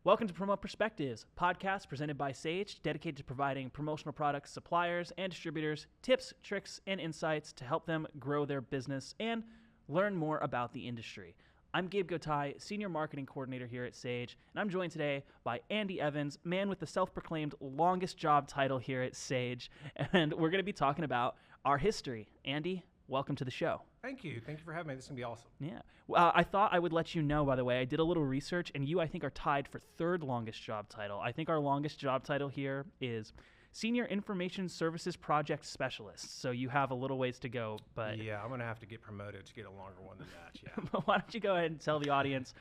Welcome to Promo Perspectives, podcast presented by Sage, dedicated to providing promotional products, suppliers, and distributors tips, tricks, and insights to help them grow their business and learn more about the industry. I'm Gabe Gotay, Senior Marketing Coordinator here at Sage, and I'm joined today by Andy Evans, man with the self-proclaimed longest job title here at Sage, and we're going to be talking about our history. Andy, welcome to the show. Thank you. Thank you for having me. This is going to be awesome. Yeah. I thought I would let you know, by the way, I did a little research, and you, I think, are tied for third longest job title. I think our longest job title here is Senior Information Services Project Specialist. So you have a little ways to go, but... Yeah, I'm going to have to get promoted to get a longer one than that, yeah. Why don't you go ahead and tell the audience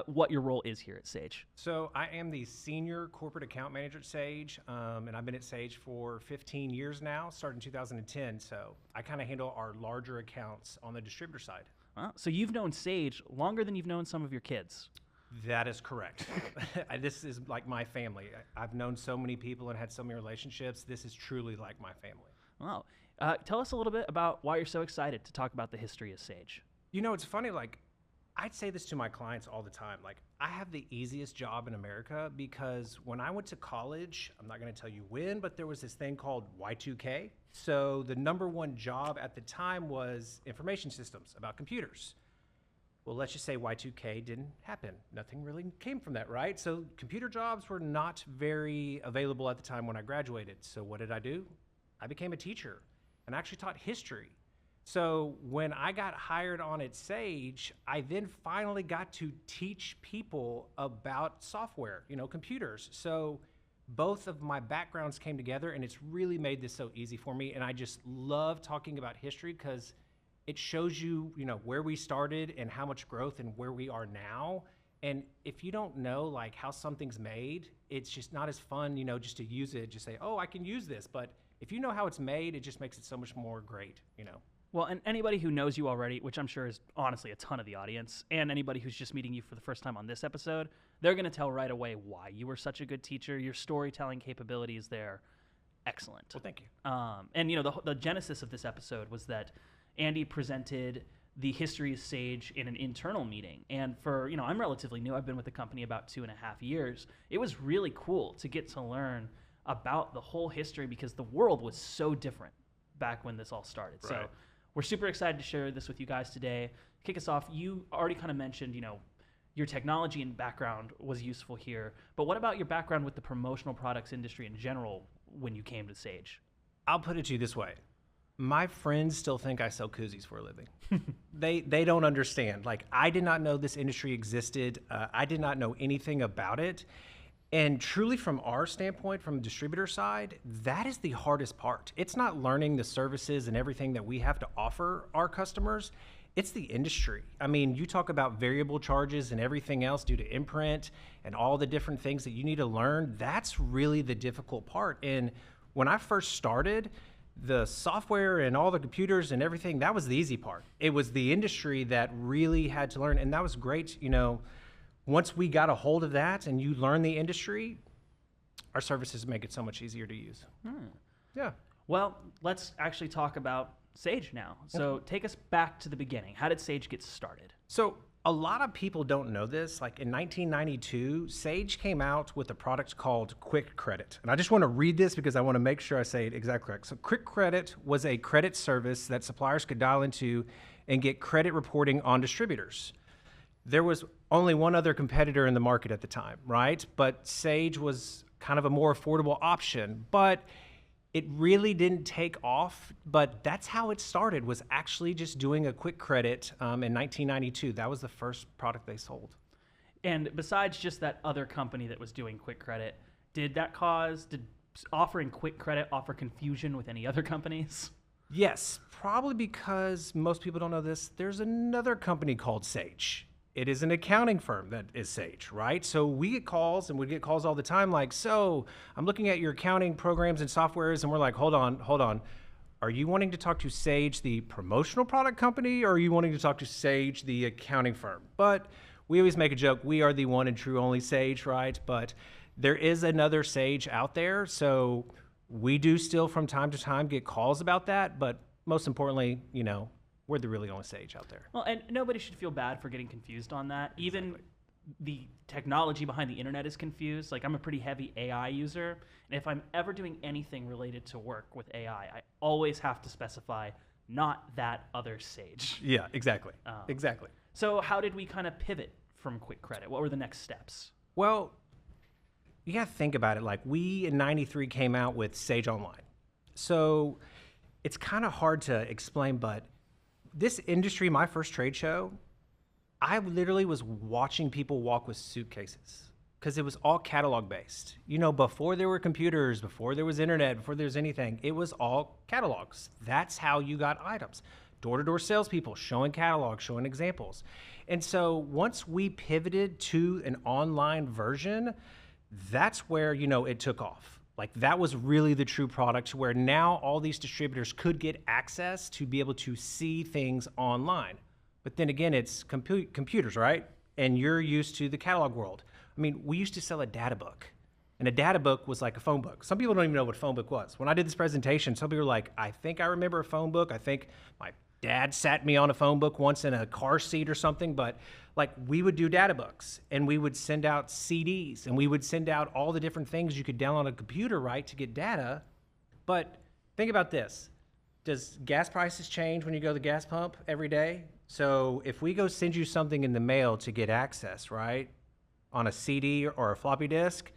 what your role is here at Sage? So I am the Senior Corporate Account Manager at Sage, and I've been at Sage for 15 years now, started in 2010. So I kind of handle our larger accounts on the distributor side. So you've known Sage longer than you've known some of your kids. That is correct. This is like my family. I've known so many people and had so many relationships. This is truly like my family. Wow. Tell us a little bit about why you're so excited to talk about the history of Sage. You know, it's funny, like, I'd say this to my clients all the time. Like, I have the easiest job in America because when I went to college, I'm not going to tell you when, but there was this thing called Y2K. So the number one job at the time was information systems, about computers. Well, let's just say Y2K didn't happen. Nothing really came from that, right? So computer jobs were not very available at the time when I graduated. So what did I do? I became a teacher and actually taught history. So when I got hired on at Sage, I then finally got to teach people about software, computers. So both of my backgrounds came together, and it's really made this so easy for me. And I just love talking about history because it shows you, where we started and how much growth and where we are now. And if you don't know like how something's made, it's just not as fun, just to use it, just say, oh, I can use this. But if you know how it's made, it just makes it so much more great, Well, and anybody who knows you already, which I'm sure is honestly a ton of the audience, and anybody who's just meeting you for the first time on this episode, they're going to tell right away why you were such a good teacher. Your storytelling capabilities there, excellent. Well, thank you. And the genesis of this episode was that Andy presented the history of Sage in an internal meeting. And for, I'm relatively new. I've been with the company about 2.5 years. It was really cool to get to learn about the whole history because the world was so different back when this all started. Right. So we're super excited to share this with you guys today. Kick us off. You already kind of mentioned, your technology and background was useful here. But what about your background with the promotional products industry in general when you came to Sage? I'll put it to you this way. My friends still think I sell koozies for a living. They don't understand. Like, I did not know this industry existed. I did not know anything about it. And truly from our standpoint, from the distributor side, that is the hardest part. It's not learning the services and everything that we have to offer our customers. It's the industry. I mean, you talk about variable charges and everything else due to imprint and all the different things that you need to learn. That's really the difficult part. And when I first started, the software and all the computers and everything, that was the easy part. It was the industry that really had to learn, and that was great. Once we got a hold of that and you learn the industry, our services make it so much easier to use. Yeah. Well, let's actually talk about Sage now. So take us back to the beginning. How did Sage get started? So a lot of people don't know this. Like in 1992, Sage came out with a product called Quick Credit. And I just want to read this because I want to make sure I say it exactly correct. So Quick Credit was a credit service that suppliers could dial into and get credit reporting on distributors. There was only one other competitor in the market at the time, right? But Sage was kind of a more affordable option, but it really didn't take off. But that's how it started, was actually just doing a quick credit in 1992. That was the first product they sold. And besides just that other company that was doing quick credit, did offering quick credit offer confusion with any other companies? Yes, probably because most people don't know this. There's another company called Sage. It is an accounting firm that is Sage, right? So we get calls, and we get calls all the time like, so I'm looking at your accounting programs and softwares, and we're like, hold on. Are you wanting to talk to Sage, the promotional product company, or are you wanting to talk to Sage, the accounting firm? But we always make a joke, we are the one and true only Sage, right? But there is another Sage out there, so we do still from time to time get calls about that, but most importantly, we're the really only Sage out there. Well, and nobody should feel bad for getting confused on that. Even the technology behind the internet is confused. Like I'm a pretty heavy AI user, and if I'm ever doing anything related to work with AI, I always have to specify not that other Sage. Yeah, exactly. Exactly. So how did we kind of pivot from Quick Credit? What were the next steps? Well, you got to think about it. Like we in 93 came out with Sage Online. So it's kind of hard to explain, but this industry, my first trade show, I literally was watching people walk with suitcases because it was all catalog based. You know, before there were computers, before there was internet, before there was anything, it was all catalogs. That's how you got items. Door-to-door salespeople showing catalogs, showing examples. And so once we pivoted to an online version, that's where, you know, it took off. Like that was really the true product where now all these distributors could get access to be able to see things online. But then again, it's computers, right? And you're used to the catalog world. I mean, we used to sell a data book, and a data book was like a phone book. Some people don't even know what a phone book was. When I did this presentation, some people were like, I think I remember a phone book. I think my dad sat me on a phone book once in a car seat or something, but like we would do data books and we would send out CDs and we would send out all the different things you could download on a computer, right, to get data. But think about this. Does gas prices change when you go to the gas pump every day? So if we go send you something in the mail to get access, right, on a CD or a floppy disk,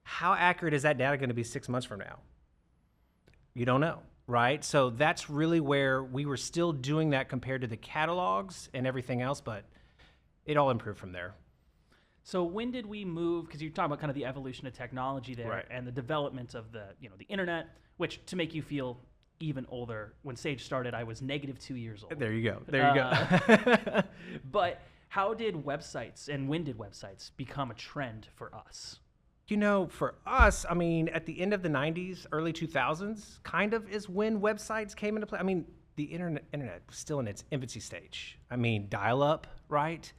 how accurate is that data going to be 6 months from now? You don't know, right? So that's really where we were still doing that compared to the catalogs and everything else, but it all improved from there. So when did we move? Because you're talking about kind of the evolution of technology there, Right. and the development of the the internet, which to make you feel even older, when Sage started, I was -2 years old. There you go. There you go. But how did websites and when did websites become a trend for us? You know, for us, I mean, at the end of the 90s, early 2000s, kind of is when websites came into play. I mean, the internet was still in its infancy stage. I mean, dial-up, right?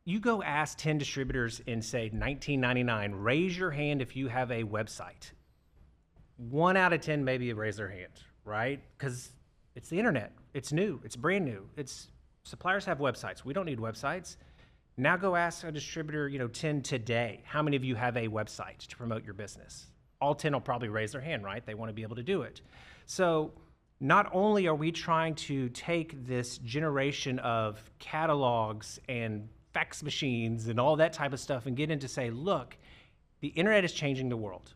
You go ask 10 distributors in, say, 1999, raise your hand if you have a website. 1 out of 10 maybe raise their hand, right? Because it's the internet. It's new. It's brand new. Suppliers have websites. We don't need websites. Now go ask a distributor, 10 today, how many of you have a website to promote your business? All 10 will probably raise their hand, right? They want to be able to do it. So not only are we trying to take this generation of catalogs and fax machines and all that type of stuff and get into say, look, the internet is changing the world.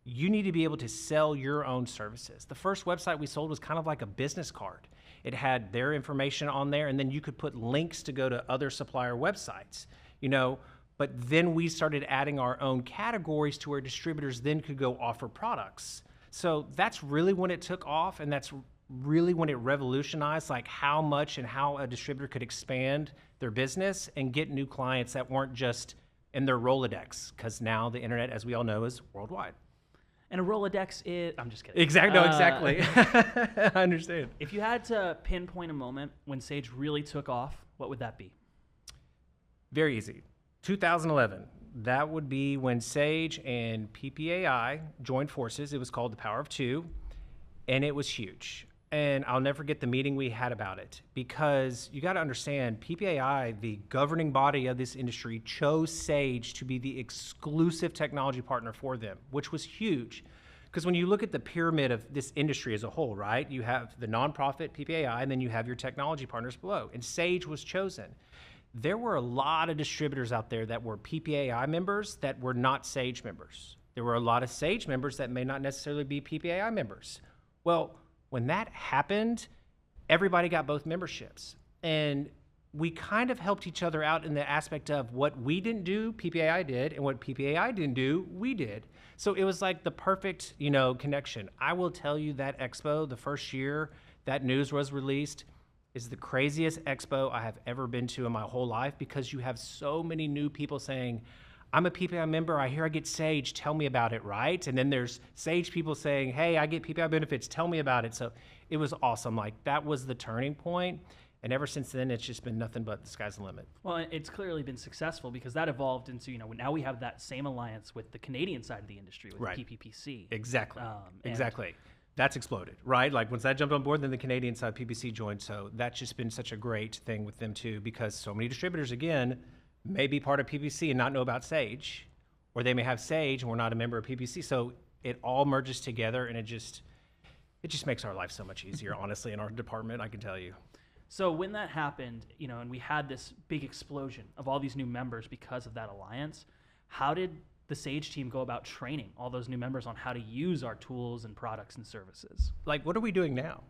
You need to be able to sell your own services. The first website we sold was kind of like a business card. It had their information on there, and then you could put links to go to other supplier websites, but then we started adding our own categories to where distributors then could go offer products. So that's really when it took off, and that's really when it revolutionized like how much and how a distributor could expand their business and get new clients that weren't just in their Rolodex, because now the internet, as we all know, is worldwide. And a Rolodex is, I'm just kidding. Exactly. No, exactly. I understand. If you had to pinpoint a moment when Sage really took off, what would that be? Very easy. 2011. That would be when Sage and PPAI joined forces. It was called the Power of Two, and it was huge. And I'll never forget the meeting we had about it, because you got to understand, PPAI, the governing body of this industry, chose Sage to be the exclusive technology partner for them, which was huge. Because when you look at the pyramid of this industry as a whole, right, you have the nonprofit PPAI, and then you have your technology partners below, and Sage was chosen. There were a lot of distributors out there that were PPAI members that were not Sage members. There were a lot of Sage members that may not necessarily be PPAI members. Well, when that happened, everybody got both memberships. And we kind of helped each other out in the aspect of what we didn't do, PPAI did, and what PPAI didn't do, we did. So it was like the perfect, connection. I will tell you that expo, the first year that news was released, is the craziest expo I have ever been to in my whole life, because you have so many new people saying, I'm a PPI member, I hear I get Sage, tell me about it, right? And then there's Sage people saying, hey, I get PPI benefits, tell me about it. So it was awesome. Like, that was the turning point. And ever since then, it's just been nothing but the sky's the limit. Well, it's clearly been successful, because that evolved into, now we have that same alliance with the Canadian side of the industry, with Right. PPPC. Exactly. Exactly. That's exploded, right? Like, once that jumped on board, then the Canadian side, PPC joined. So that's just been such a great thing with them too, because so many distributors, again, may be part of PPC and not know about Sage, or they may have Sage and we're not a member of PPC. So it all merges together, and it just makes our life so much easier, honestly, in our department, I can tell you. So when that happened, and we had this big explosion of all these new members because of that alliance, how did the Sage team go about training all those new members on how to use our tools and products and services? Like, what are we doing now?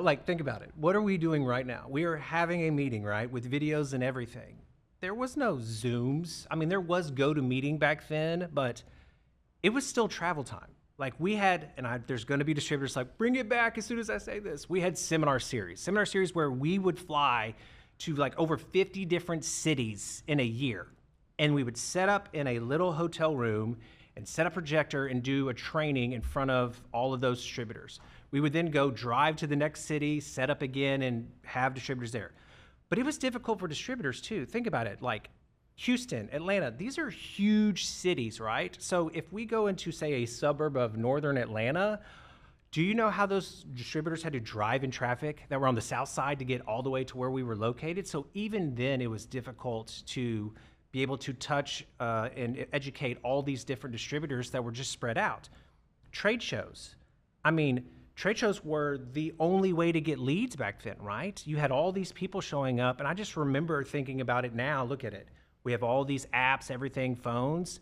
Like, think about it. What are we doing right now? We are having a meeting, right, with videos and everything. There was no Zooms. I mean, there was GoToMeeting back then, but it was still travel time. Like, we had, there's going to be distributors like, bring it back as soon as I say this. We had seminar series where we would fly to like over 50 different cities in a year. And we would set up in a little hotel room and set a projector and do a training in front of all of those distributors. We would then go drive to the next city, set up again, and have distributors there. But it was difficult for distributors too. Think about it, like Houston, Atlanta, these are huge cities, right? So if we go into, say, a suburb of northern Atlanta, do you know how those distributors had to drive in traffic that were on the south side to get all the way to where we were located? So even then it was difficult to be able to touch and educate all these different distributors that were just spread out. Trade shows. I mean, trade shows were the only way to get leads back then, right? You had all these people showing up, and I just remember thinking about it now. Look at it. We have all these apps, everything, phones.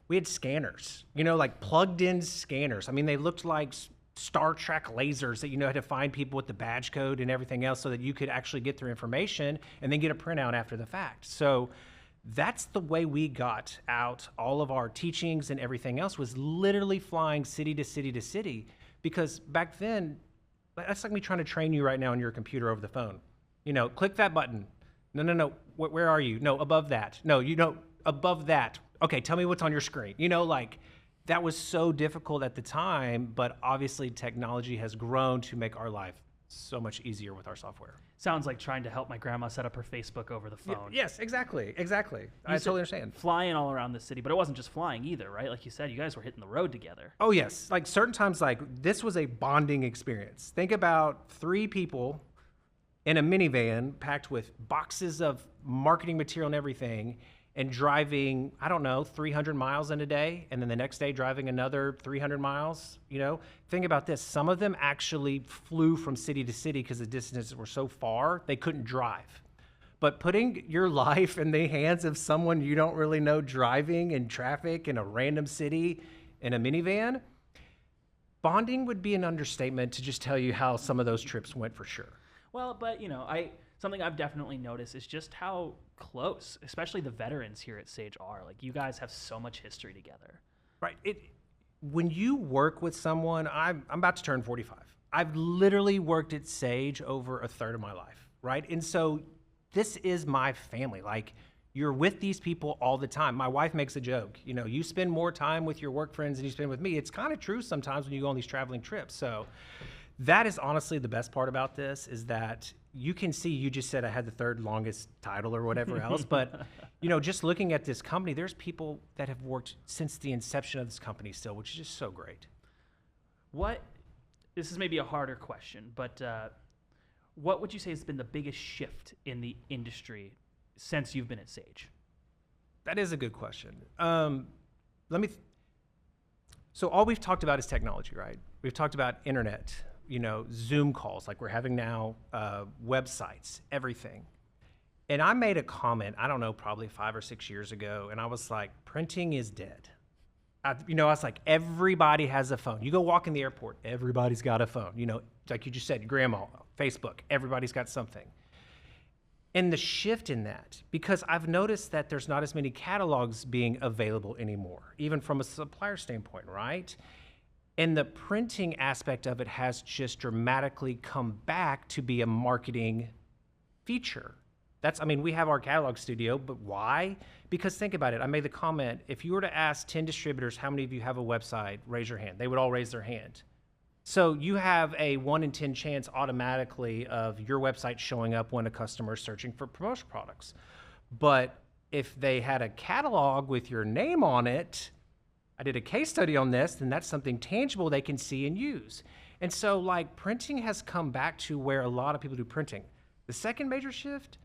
We had scanners, like plugged-in scanners. I mean, they looked like Star Trek lasers that had to find people with the badge code and everything else so that you could actually get their information and then get a printout after the fact. So that's the way we got out all of our teachings, and everything else was literally flying city to city to city. Because back then, that's like me trying to train you right now on your computer over the phone. Click that button. No. Where are you? No, above that. No, above that. Okay, tell me what's on your screen. Like that was so difficult at the time, but obviously technology has grown to make our life so much easier with our software. Sounds like trying to help my grandma set up her Facebook over the phone. Yes, exactly. I totally understand. Flying all around the city, but it wasn't just flying either, right? Like you said, you guys were hitting the road together. Oh yes, like certain times, like this was a bonding experience. Think about 3 people in a minivan packed with boxes of marketing material and everything, and driving, 300 miles in a day, and then the next day driving another 300 miles, Think about this. Some of them actually flew from city to city because the distances were so far, they couldn't drive. But putting your life in the hands of someone you don't really know driving in traffic in a random city in a minivan, bonding would be an understatement to just tell you how some of those trips went for sure. Well, but something I've definitely noticed is just how close, especially the veterans here at Sage are. Like, you guys have so much history together. Right. When you work with someone, I'm about to turn 45. I've literally worked at Sage over a third of my life, right? And so this is my family. Like, you're with these people all the time. My wife makes a joke. You spend more time with your work friends than you spend with me. It's kind of true sometimes when you go on these traveling trips. So that is honestly the best part about this, is that you can see, you just said I had the 3rd longest title or whatever else, but just looking at this company, there's people that have worked since the inception of this company still, which is just so great. This is maybe a harder question, but what would you say has been the biggest shift in the industry since you've been at Sage? That is a good question. So all we've talked about is technology, right? We've talked about internet, Zoom calls like we're having now, websites, everything. And I made a comment, probably 5 or 6 years ago, and I was like, printing is dead. I was like, everybody has a phone. You go walk in the airport, everybody's got a phone. Like you just said, grandma, Facebook, everybody's got something. And the shift in that, because I've noticed that there's not as many catalogs being available anymore, even from a supplier standpoint, right? And the printing aspect of it has just dramatically come back to be a marketing feature. We have our catalog studio, but why? Because think about it. I made the comment, if you were to ask 10 distributors, how many of you have a website, raise your hand. They would all raise their hand. So you have a 1 in 10 chance automatically of your website showing up when a customer is searching for promotional products. But if they had a catalog with your name on it, I did a case study on this, then that's something tangible they can see and use. And so like printing has come back to where a lot of people do printing. The second major shift,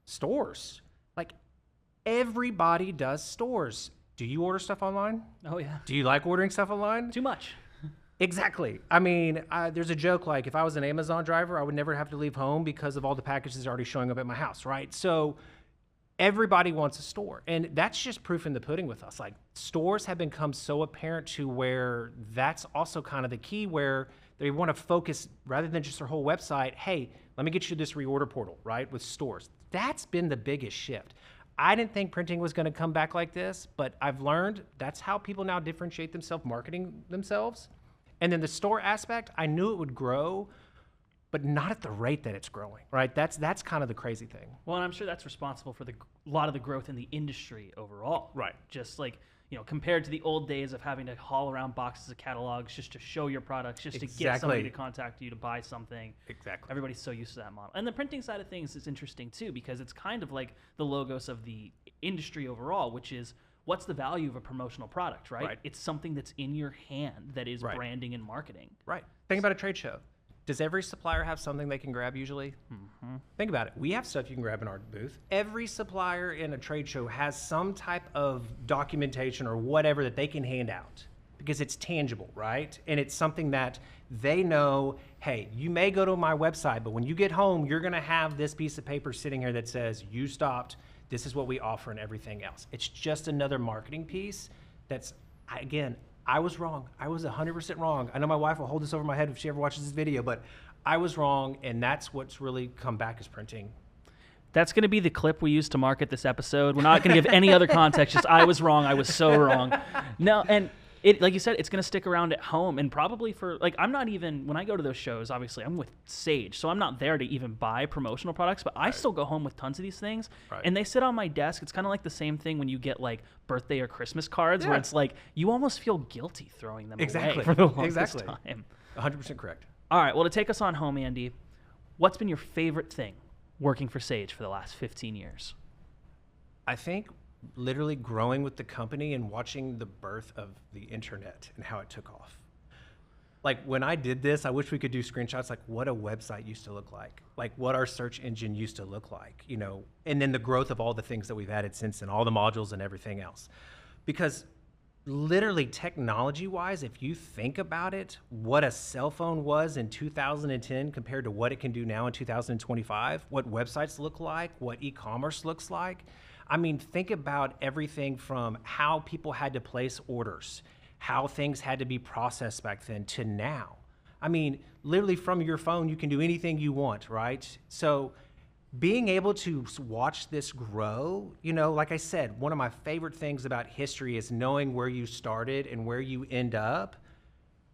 stores. Like Everybody does stores. Do you order stuff online? Oh, yeah. Do you like ordering stuff online? Too much. Exactly. I mean, there's a joke like if I was an Amazon driver, I would never have to leave home because of all the packages already showing up at my house, right? So everybody wants a store. And that's just proof in the pudding with us. Like stores have become so apparent to where that's also kind of the key where they want to focus rather than just their whole website. Hey, let me get you this reorder portal, right? With stores. That's been the biggest shift. I didn't think printing was going to come back like this, but I've learned that's how people now differentiate themselves, marketing themselves. And then the store aspect, I knew it would grow, but not at the rate that it's growing, right? That's kind of the crazy thing. Well, and I'm sure that's responsible for a lot of the growth in the industry overall. Right. Just like, compared to the old days of having to haul around boxes of catalogs just to show your products, just to get somebody to contact you to buy something. Exactly. Everybody's so used to that model. And the printing side of things is interesting too, because it's kind of like the logos of the industry overall, which is what's the value of a promotional product, right? It's something that's in your hand that is branding and marketing. Right. Think about a trade show. Does every supplier have something they can grab usually? Mm-hmm. Think about it. We have stuff you can grab in our booth. Every supplier in a trade show has some type of documentation or whatever that they can hand out because it's tangible, right? And it's something that they know, hey, you may go to my website, but when you get home, you're going to have this piece of paper sitting here that says you stopped. This is what we offer and everything else. It's just another marketing piece that's, again, I was wrong. I was 100% wrong. I know my wife will hold this over my head if she ever watches this video, but I was wrong, and that's what's really come back as printing. That's going to be the clip we use to market this episode. We're not going to give any other context, just I was wrong, I was so wrong. No, and it, like you said, it's going to stick around at home, and probably for, like, I'm not even, when I go to those shows, obviously, I'm with Sage, so I'm not there to even buy promotional products, but I still go home with tons of these things, and they sit on my desk. It's kind of like the same thing when you get, like, birthday or Christmas cards, where it's like, you almost feel guilty throwing them away for the longest time. 100% correct. All right, well, to take us on home, Andy, what's been your favorite thing working for Sage for the last 15 years? I think literally growing with the company and watching the birth of the internet and how it took off. Like when I did this, I wish we could do screenshots like what a website used to look like what our search engine used to look like, and then the growth of all the things that we've added since then, all the modules and everything else. Because literally technology-wise, if you think about it, what a cell phone was in 2010 compared to what it can do now in 2025, what websites look like, what e-commerce looks like. I mean, think about everything from how people had to place orders, how things had to be processed back then to now. I mean, literally from your phone, you can do anything you want, right? So being able to watch this grow, like I said, one of my favorite things about history is knowing where you started and where you end up.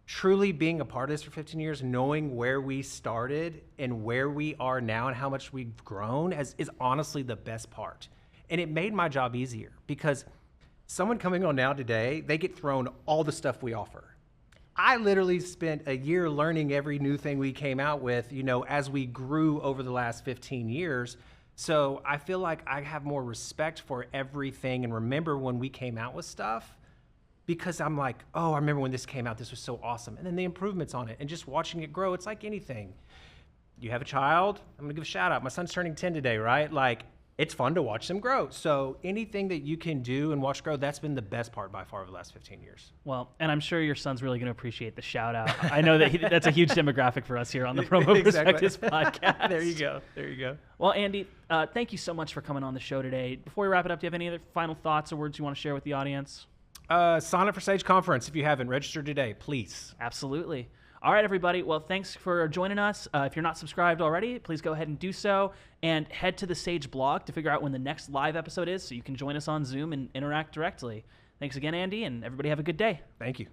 Truly being a part of this for 15 years, knowing where we started and where we are now and how much we've grown is honestly the best part. And it made my job easier because someone coming on now today, they get thrown all the stuff we offer. I literally spent a year learning every new thing we came out with, as we grew over the last 15 years. So I feel like I have more respect for everything and remember when we came out with stuff because I'm like, oh, I remember when this came out, this was so awesome. And then the improvements on it and just watching it grow, it's like anything. You have a child, I'm gonna give a shout out. My son's turning 10 today, right? Like, it's fun to watch them grow. So anything that you can do and watch grow, that's been the best part by far of the last 15 years. Well, and I'm sure your son's really going to appreciate the shout out. I know that that's a huge demographic for us here on the Promo Perspectives podcast. There you go. There you go. Well, Andy, thank you so much for coming on the show today. Before we wrap it up, do you have any other final thoughts or words you want to share with the audience? Sign up for Sage Conference if you haven't. Register today, please. Absolutely. All right, everybody. Well, thanks for joining us. If you're not subscribed already, please go ahead and do so. And head to the Sage blog to figure out when the next live episode is so you can join us on Zoom and interact directly. Thanks again, Andy, and everybody have a good day. Thank you.